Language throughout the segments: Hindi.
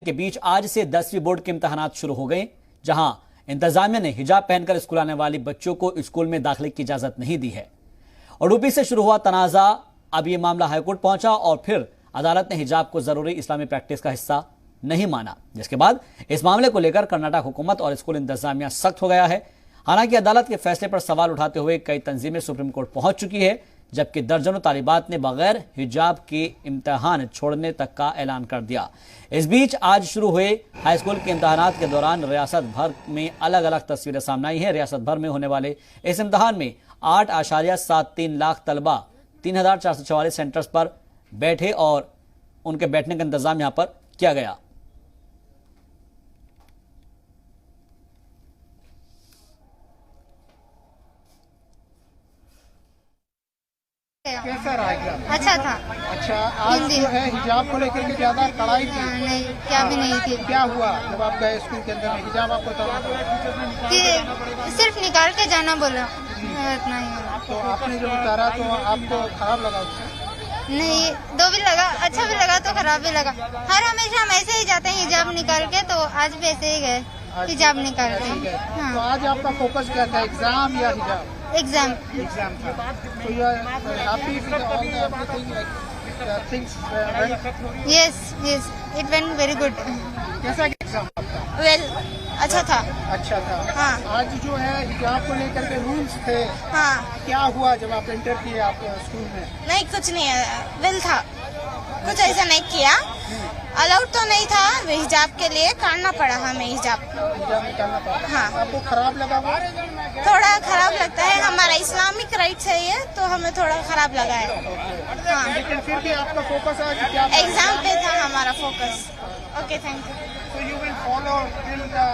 के बीच आज से 10वीं बोर्ड के इम्तिहानात शुरू हो गए, जहां इंतजामिया ने हिजाब पहनकर स्कूल आने वाली बच्चों को स्कूल में दाखिले की इजाजत नहीं दी है। और यूपी से शुरू हुआ तनाजा, अब यह मामला हाईकोर्ट पहुंचा और फिर अदालत ने हिजाब को जरूरी इस्लामी प्रैक्टिस का हिस्सा नहीं माना, जिसके बाद इस मामले को लेकर कर्नाटक हुकूमत और स्कूल इंतजामिया सख्त हो गया है। हालांकि अदालत के फैसले पर सवाल उठाते हुए कई तंजीमें सुप्रीम कोर्ट पहुंच चुकी है, जबकि दर्जनों तालिबात ने बगैर हिजाब के इम्तिहान छोड़ने तक का ऐलान कर दिया। इस बीच आज शुरू हुए हाई स्कूल के इम्तिहानात के दौरान रियासत भर में अलग अलग तस्वीरें सामने आई हैं। रियासत भर में होने वाले इस इम्तिहान में 8.73 लाख तलबा 3,444 सेंटर्स पर बैठे और उनके बैठने का इंतजाम यहां पर किया गया। कैसा रहा एग्जाम? अच्छा था। अच्छा, आज जो है हिजाब को लेकर के ज्यादा कड़ाई थी? नहीं, क्या भी नहीं थी। क्या हुआ जब आप गए स्कूल के अंदर में? हिजाब आपको उतारना कि सिर्फ निकाल के जाना बोला, इतना ही बोला। तो आपने जो उतारा तो आपको खराब लगा उससे? नहीं, दो भी लगा, अच्छा भी लगा तो खराब भी लगा। हर हमेशा हम ऐसे ही जाते हैं हिजाब निकाल के, तो आज भी ऐसे ही गए हिजाब निकाल के। हाँ। तो आज आपका फोकस क्या था, एग्जाम या हिजाब? एग्जाम था। तो you are happy with all the everything, like things went? Yes, it went very good. कैसा एग्जाम आपका? वेल, अच्छा था। अच्छा था। हाँ। आज जो है हिजाब को लेकर के रूल्स थे, हाँ। क्या हुआ जब आप एंटर किए आप स्कूल में? नहीं, कुछ नहीं है, वेल था, कुछ ऐसा नहीं किया। अलाउड तो नहीं था, हिजाब के लिए करना पड़ा हमें हिजाब निकालना पड़ा। हाँ। आपको खराब लगा वो? थोड़ा खराब लगता है, हमारा इस्लामिक राइट्स है ये, तो हमें थोड़ा खराब लगा है। हाँ। लेकिन फिर भी आपका फोकस आज क्या? एग्जाम पे था हमारा focus. Okay, thank you. So you will follow till the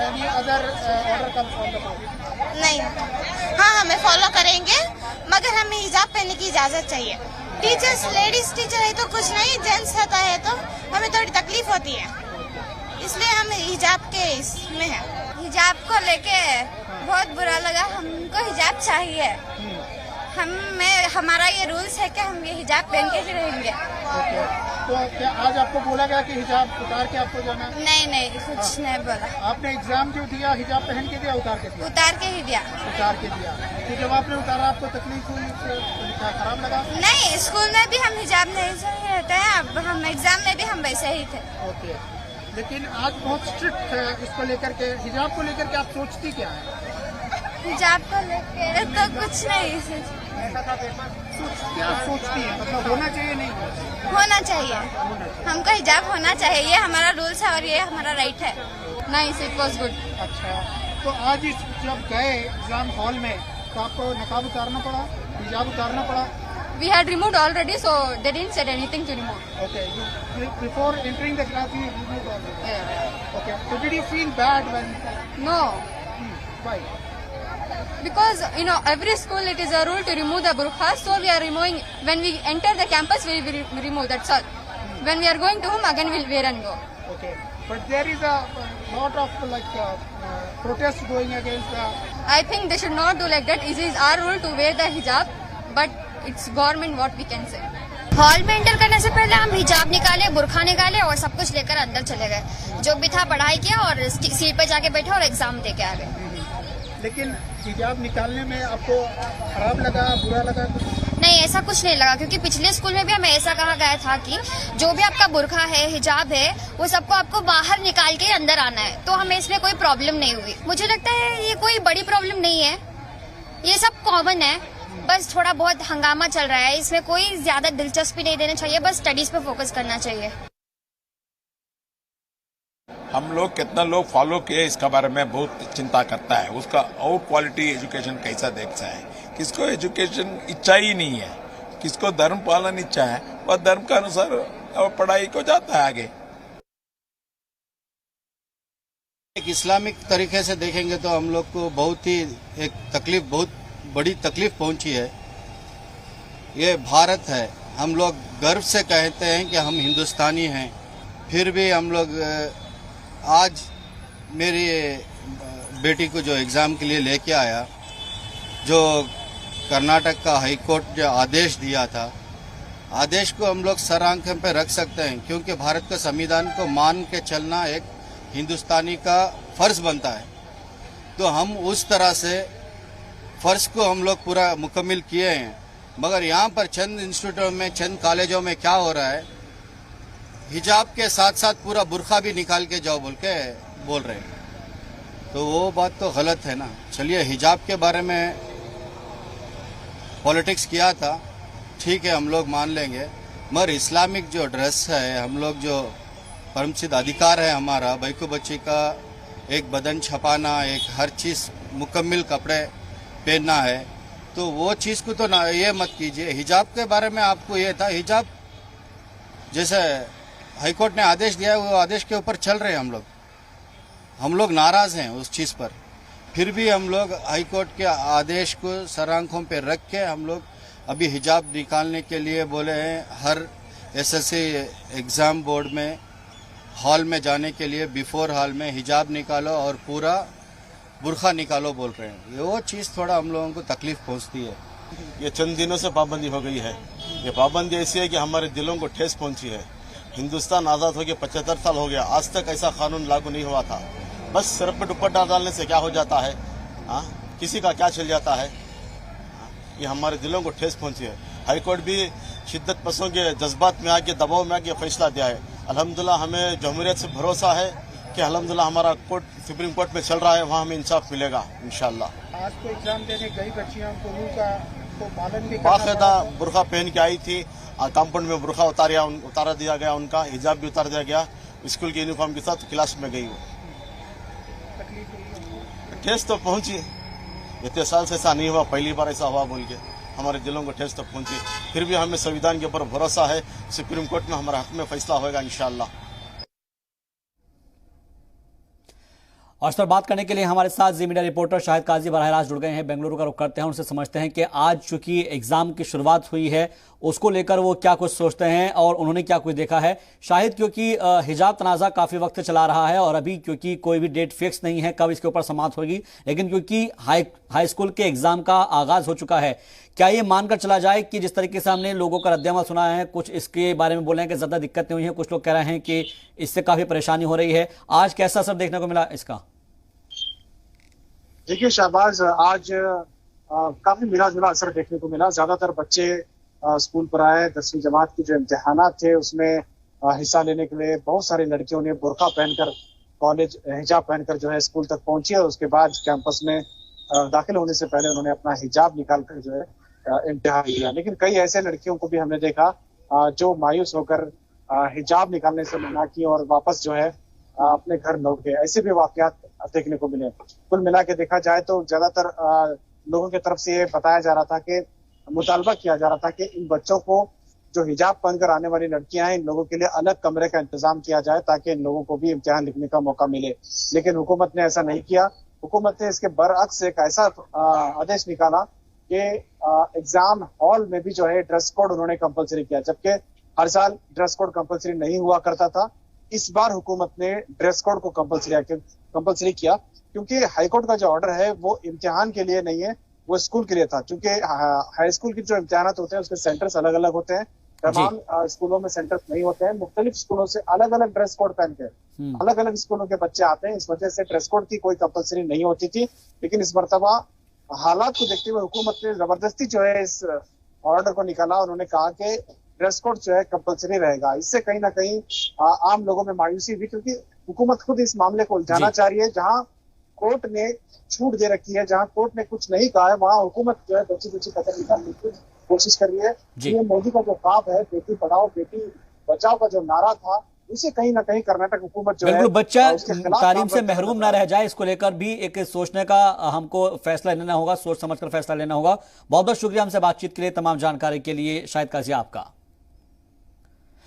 any other order comes from the board? नहीं, हाँ हमें फॉलो करेंगे, मगर हमें हिजाब पहनने की इजाजत चाहिए। टीचर्स, लेडीज टीचर है तो कुछ नहीं, जेंट्स होता है तो हमें थोड़ी तकलीफ होती है, इसलिए हम हिजाब के इसमें है। हिजाब को लेके बहुत बुरा लगा, हमको हिजाब चाहिए। हमारा ये रूल्स है कि हम ये हिजाब पहन के ही रहेंगे। तो क्या आज आपको बोला गया कि हिजाब उतार के आपको जाना? नहीं, कुछ नहीं बोला। आपने एग्जाम जो दिया हिजाब पहन के दिया, उतार के दिया? उतार के ही दिया। उतार के दिया। तो जब आपने उतारा आपको तकलीफ हुई, क्या खराब लगा? नहीं, स्कूल में भी हम हिजाब नहीं रहते हैं, अब हम एग्जाम में भी हम वैसे ही थे। ओके, लेकिन आज बहुत स्ट्रिक्ट है इसको लेकर के, हिजाब को लेकर के आप सोचती क्या है? हिजाब को लेकर तो कुछ नहीं। क्या सोचती है, मतलब होना चाहिए नहीं? होना चाहिए, हमको हिजाब होना चाहिए, ये हमारा रूल्स है और ये हमारा राइट है। Nice, it was good. अच्छा, तो आज जब गए एग्जाम हॉल में तो आपको नकाब उतारना पड़ा, हिजाब उतारना पड़ा? We had removed already, so they didn't say anything to remove. Okay, before entering the class, you removed already. Okay, so did you feel bad when? No, Why? because every school it is a rule to remove the burqa, so we are removing. When we enter the campus, we remove. That's all. When we are going to home, again we'll wear and go. Okay, but there is a lot of protest going against the. I think they should not do like that. It is our rule to wear the hijab, but it's government what we can say. Hall में एंटर करने से पहले हम हिजाब निकाले, बुरखा निकाले और सब कुछ लेकर अंदर चले गए। जो भी था पढ़ाई किया और सीट पे जाके बैठे और एग्जाम दे के आ गए। लेकिन हिजाब निकालने में आपको खराब लगा, बुरा लगा कुछ? नहीं, ऐसा कुछ नहीं लगा, क्योंकि पिछले स्कूल में भी हमें ऐसा कहा गया था कि जो भी आपका बुरखा है, हिजाब है, वो सबको आपको बाहर निकाल के अंदर आना है, तो हमें इसमें कोई प्रॉब्लम नहीं हुई। मुझे लगता है ये कोई बड़ी प्रॉब्लम नहीं है, ये सब कॉमन है, बस थोड़ा बहुत हंगामा चल रहा है, इसमें कोई ज्यादा दिलचस्पी नहीं देना चाहिए, बस स्टडीज पे फोकस करना चाहिए। हम लोग कितना लोग फॉलो किए इसका बारे में बहुत चिंता करता है। उसका और क्वालिटी एजुकेशन कैसा देखता है, किसको एजुकेशन इच्छा ही नहीं है, किसको धर्म पालन इच्छा है, वह धर्म के अनुसार पढ़ाई को जाता है आगे। एक इस्लामिक तरीके से देखेंगे तो हम लोग को बहुत ही बहुत बड़ी तकलीफ पहुंची है। ये भारत है, हम लोग गर्व से कहते हैं कि हम हिंदुस्तानी हैं, फिर भी हम लोग आज मेरी बेटी को जो एग्ज़ाम के लिए लेके आया, जो कर्नाटक का हाई कोर्ट जो आदेश दिया था आदेश को हम लोग सर आंखें पे रख सकते हैं, क्योंकि भारत के संविधान को मान के चलना एक हिंदुस्तानी का फर्ज बनता है। तो हम उस तरह से फर्ज को हम लोग पूरा मुकम्मल किए हैं। मगर यहाँ पर चंद इंस्टीट्यूटों में, चंद कॉलेजों में क्या हो रहा है, हिजाब के साथ साथ पूरा बुर्का भी निकाल के जाओ बोल रहे हैं। तो वो बात तो गलत है ना। चलिए, हिजाब के बारे में पॉलिटिक्स किया था, ठीक है, हम लोग मान लेंगे, मगर इस्लामिक जो ड्रेस है, हम लोग जो परमसिद्ध अधिकार है हमारा, बैकू बच्ची का एक बदन छपाना, एक हर चीज़ मुकम्मल कपड़े पहनना है, तो वो चीज़ को तो ना ये मत कीजिए। हिजाब के बारे में आपको ये था, हिजाब जैसे हाईकोर्ट ने आदेश दिया है, वो आदेश के ऊपर चल रहे हैं हम लोग नाराज़ हैं उस चीज़ पर। फिर भी हम लोग हाईकोर्ट के आदेश को सर आंखों पे रख के हम लोग अभी हिजाब निकालने के लिए बोले हैं। हर एसएससी एग्ज़ाम बोर्ड में हॉल में जाने के लिए बिफोर हॉल में हिजाब निकालो और पूरा बुर्का निकालो बोल रहे हैं। ये वो चीज़ थोड़ा हम लोगों को तकलीफ पहुंचती है। ये चंद दिनों से पाबंदी हो गई है। ये पाबंदी ऐसी है कि हमारे दिलों को ठेस पहुंची है। हिंदुस्तान आज़ाद हो गया 75 साल हो गया, आज तक ऐसा कानून लागू नहीं हुआ था। बस सिर पे दुपट्टा डालने से क्या हो जाता है, किसी का क्या चल जाता है, ये हमारे दिलों को ठेस पहुंची है। हाईकोर्ट भी शिद्दत पसंद के जज्बात में आके, दबाव में आके फैसला दिया है। अल्हम्दुलिल्लाह हमें जमहूरियत से भरोसा है कि अल्हम्दुलिल्लाह हमारा कोर्ट सुप्रीम कोर्ट में चल रहा है, वहाँ हमें इंसाफ मिलेगा इंशाल्लाह। आज तो एग्जाम देने गई बच्चियां, उनको रूल का तो पालन भी बाकायदा बुर्का पहन के आई थी, कंपाउंड में बुर्का उतारा दिया गया, उनका हिजाब भी उतार दिया गया, स्कूल की यूनिफॉर्म के साथ क्लास में गई। ठेस तो पहुंची, इतने साल से ऐसा नहीं हुआ, पहली बार ऐसा हुआ बोल के हमारे दिलों को ठेस तो पहुंची। फिर भी हमें संविधान के ऊपर भरोसा है, सुप्रीम कोर्ट में हमारे हक में फैसला होगा इंशाल्लाह। और इस पर बात करने के लिए हमारे साथ जी मीडिया रिपोर्टर शाहिद काजी बराह रास्त जुड़ गए हैं। बेंगलुरु का रुख करते हैं, उनसे समझते हैं कि आज चूंकि एग्जाम की शुरुआत हुई है, उसको लेकर वो क्या कुछ सोचते हैं और उन्होंने क्या कुछ देखा है। शाहिद, क्योंकि हिजाब तनाज़ा काफ़ी वक्त चला रहा है और अभी क्योंकि कोई भी डेट फिक्स नहीं है कब इसके ऊपर समाप्त होगी, लेकिन क्योंकि हाई स्कूल के एग्जाम का आगाज़ हो चुका है, क्या ये मानकर चला जाए कि जिस तरीके से हमने लोगों का रद्दअमल सुना है, कुछ इसके बारे में बोल रहे हैं कि ज़्यादा दिक्कत नहीं हुई है, कुछ लोग कह रहे हैं कि इससे काफ़ी परेशानी हो रही है, आज कैसा असर देखने को मिला इसका? देखिए शहबाज, आज काफी मिला जुला असर देखने को मिला। ज्यादातर बच्चे स्कूल पर आए। 10वीं जमात की जो इम्तिहानात थे उसमें हिस्सा लेने के लिए बहुत सारी लड़कियों ने बुर्का पहनकर, कॉलेज हिजाब पहनकर जो है स्कूल तक पहुंची और उसके बाद कैंपस में दाखिल होने से पहले उन्होंने अपना हिजाब निकालकर जो है इम्तिहान दिया। लेकिन कई ऐसे लड़कियों को भी हमने देखा जो मायूस होकर हिजाब निकालने से मना की और वापस जो है अपने घर लौट गए। ऐसे भी वाकयात देखने को मिले। कुल मिला के देखा जाए तो ज्यादातर लोगों की तरफ से ये बताया जा रहा था कि मुतालबा किया जा रहा था कि इन बच्चों को जो हिजाब पहनकर आने वाली लड़कियां हैं, इन लोगों के लिए अलग कमरे का इंतजाम किया जाए ताकि इन लोगों को भी इम्तिहान लिखने का मौका मिले। लेकिन हुकूमत ने ऐसा नहीं किया। हुकूमत ने इसके बरअक्स एक ऐसा आदेश निकाला कि एग्जाम हॉल में भी जो है ड्रेस कोड उन्होंने कंपलसरी किया, जबकि हर साल ड्रेस कोड कंपलसरी नहीं हुआ करता था। इस बार हुकूमत ने ड्रेस कोड को कंपलसरी किया क्योंकि हाईकोर्ट का जो ऑर्डर है वो इम्तिहान के लिए नहीं है, वो स्कूल के लिए था। क्योंकि हाई स्कूल की जो इम्तिहानात होते हैं उसके सेंटर्स अलग अलग होते हैं, तमाम स्कूलों में सेंटर्स नहीं होते हैं। मुख्तलिफ स्कूलों से अलग अलग ड्रेस कोड पहन के अलग अलग स्कूलों के बच्चे आते हैं। इस वजह से ड्रेस कोड की कोई कंपलसरी नहीं होती थी। लेकिन इस मरतबा हालात को देखते हुए हुकूमत ने जबरदस्ती जो है इस ऑर्डर को निकाला। उन्होंने कहा कि ड्रेस कोड जो है कंपलसरी रहेगा। इससे कहीं ना कहीं आम लोगों में मायूसी हुई, क्योंकि हुकूमत खुद इस मामले को उलझाना चाह रही है। जहां कोर्ट ने छूट दे रखी है, जहां कोर्ट ने कुछ नहीं कहा है, वहां हुकूमत जो है बच्ची कदम निकालने की कोशिश कर रही है। ये मोदी का जो ख्वाब है, बेटी पढ़ाओ बेटी बचाओ का जो नारा था, उसे कहीं ना कहीं कर्नाटक हुकूमत जो है बच्चा तालीम से महरूम ना रह जाए, इसको लेकर भी एक सोचने का हमको फैसला लेना होगा, सोच समझकर फैसला लेना होगा। बहुत बहुत शुक्रिया हमसे बातचीत के लिए, तमाम जानकारी के लिए शाहिद काजी आपका।